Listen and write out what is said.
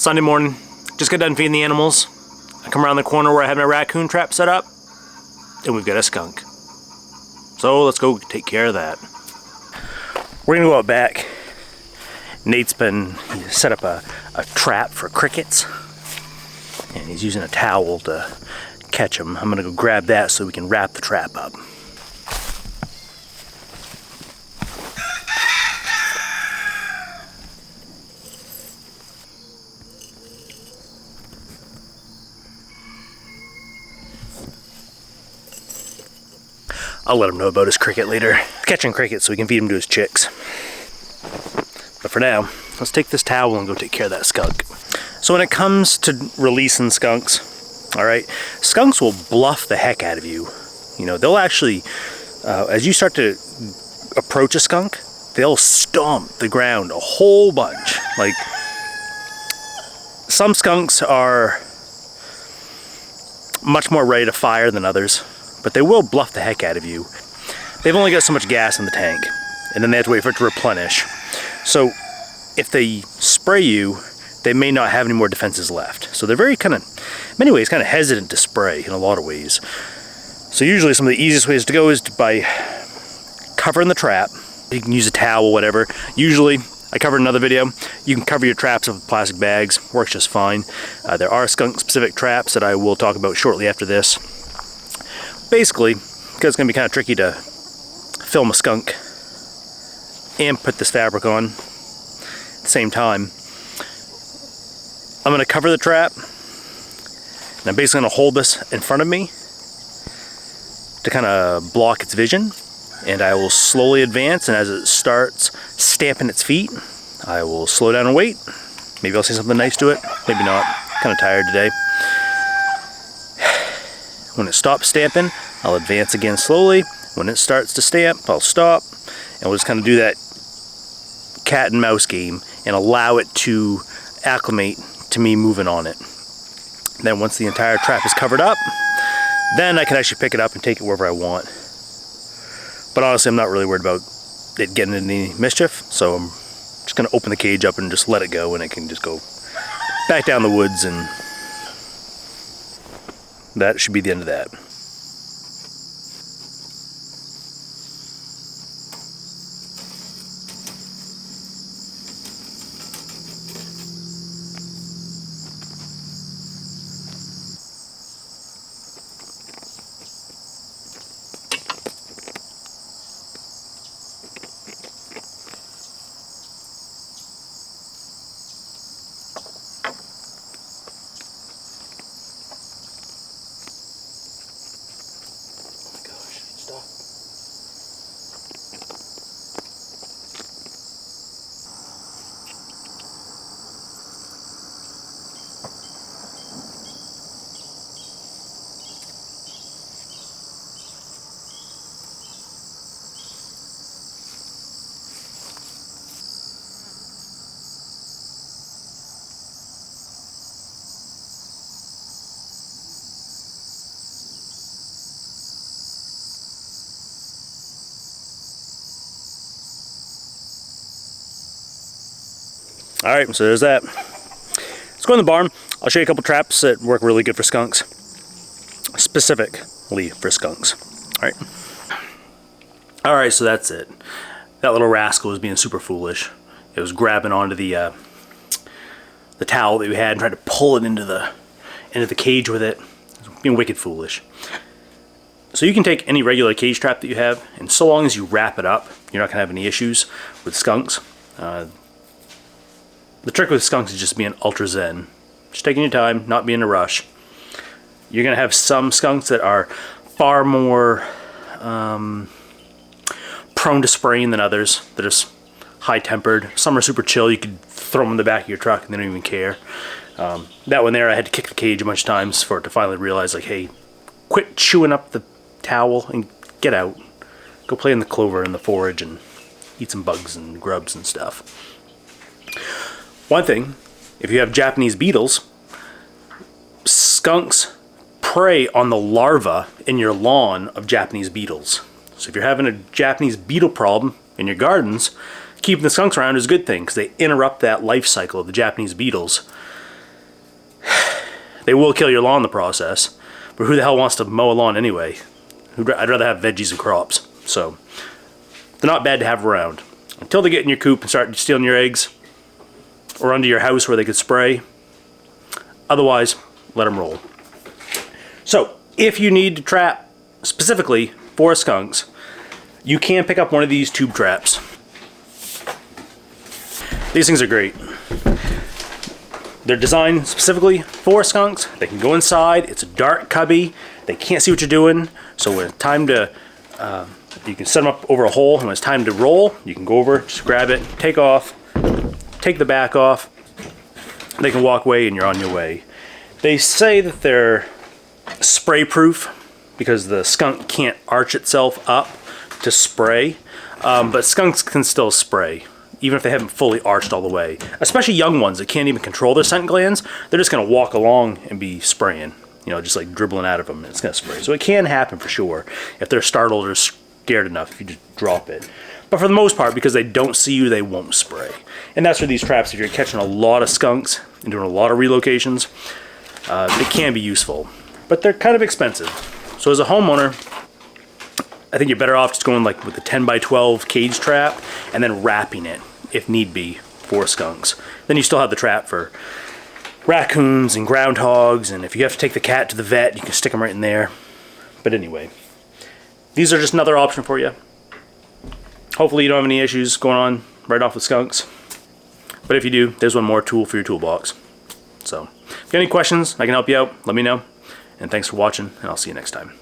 Sunday morning, just got done feeding the animals. I come around the corner where I have my raccoon trap set up, and we've got a skunk. So let's go take care of that. We're gonna go out back. Nate's been set up a trap for crickets, and he's using a towel to catch them. I'm gonna go grab that so we can wrap the trap up. I'll let him know about his cricket later. Catching crickets so we can feed him to his chicks. But for now, let's take this towel and go take care of that skunk. So when it comes to releasing skunks, all right, skunks will bluff the heck out of you. You know, they'll actually, as you start to approach a skunk, they'll stomp the ground a whole bunch. Like, some skunks are much more ready to fire than others, but they will bluff the heck out of you. They've only got so much gas in the tank, and then they have to wait for it to replenish. So if they spray you, they may not have any more defenses left. So they're very in many ways, kind of hesitant to spray in a lot of ways. So usually some of the easiest ways to go is by covering the trap. You can use a towel, whatever. Usually, I covered another video, you can cover your traps with plastic bags, works just fine. There are skunk-specific traps that I will talk about shortly after this. Basically, because it's going to be kind of tricky to film a skunk and put this fabric on at the same time, I'm going to cover the trap, and I'm basically going to hold this in front of me to kind of block its vision, and I will slowly advance, and as it starts stamping its feet, I will slow down and wait. Maybe I'll say something nice to it, maybe not. Kind of tired today. When it stops stamping, I'll advance again slowly. When it starts to stamp, I'll stop, and we'll just kind of do that cat and mouse game and allow it to acclimate to me moving on it. Then once the entire trap is covered up, then I can actually pick it up and take it wherever I want. But honestly, I'm not really worried about it getting into any mischief, so I'm just going to open the cage up and just let it go, and it can just go back down the woods, and that should be the end of that. Alright, so there's that. Let's go in the barn. I'll show you a couple traps that work really good for skunks. Specifically for skunks. Alright. Alright, so that's it. That little rascal was being super foolish. It was grabbing onto the towel that we had and trying to pull it into the cage with it. It was being wicked foolish. So you can take any regular cage trap that you have, and so long as you wrap it up, you're not going to have any issues with skunks. The trick with skunks is just being ultra zen. Just taking your time, not being in a rush. You're going to have some skunks that are far more prone to spraying than others. They're just high-tempered. Some are super chill. You could throw them in the back of your truck and they don't even care. That one there, I had to kick the cage a bunch of times for it to finally realize, like, hey, quit chewing up the towel and get out. Go play in the clover and the forage and eat some bugs and grubs and stuff. One thing, if you have Japanese beetles, skunks prey on the larvae in your lawn of Japanese beetles. So if you're having a Japanese beetle problem in your gardens, keeping the skunks around is a good thing because they interrupt that life cycle of the Japanese beetles. They will kill your lawn in the process, but who the hell wants to mow a lawn anyway? I'd rather have veggies and crops. So they're not bad to have around. Until they get in your coop and start stealing your eggs, or under your house where they could spray. Otherwise, let them roll. So if you need to trap specifically for skunks, you can pick up one of these tube traps. These things are great. They're designed specifically for skunks. They can go inside. It's a dark cubby. They can't see what you're doing. So when it's time to, you can set them up over a hole, and when it's time to roll, you can go over, just grab it, take off, take the back off. They can walk away and you're on your way. They say that they're spray proof because the skunk can't arch itself up to spray, but skunks can still spray even if they haven't fully arched all the way. Especially young ones that can't even control their scent glands. They're just gonna walk along and be spraying, you know, just like dribbling out of them, and it's gonna spray. So it can happen for sure if they're startled or scared enough, if you just drop it. But for the most part, because they don't see you, they won't spray. And that's where these traps, if you're catching a lot of skunks and doing a lot of relocations, they can be useful. But they're kind of expensive. So as a homeowner, I think you're better off just going like with the 10 by 12 cage trap and then wrapping it, if need be, for skunks. Then you still have the trap for raccoons and groundhogs, and if you have to take the cat to the vet, you can stick them right in there. But anyway, these are just another option for you. Hopefully you don't have any issues going on right off with skunks. But if you do, there's one more tool for your toolbox. So, if you have any questions, I can help you out, let me know. And thanks for watching, and I'll see you next time.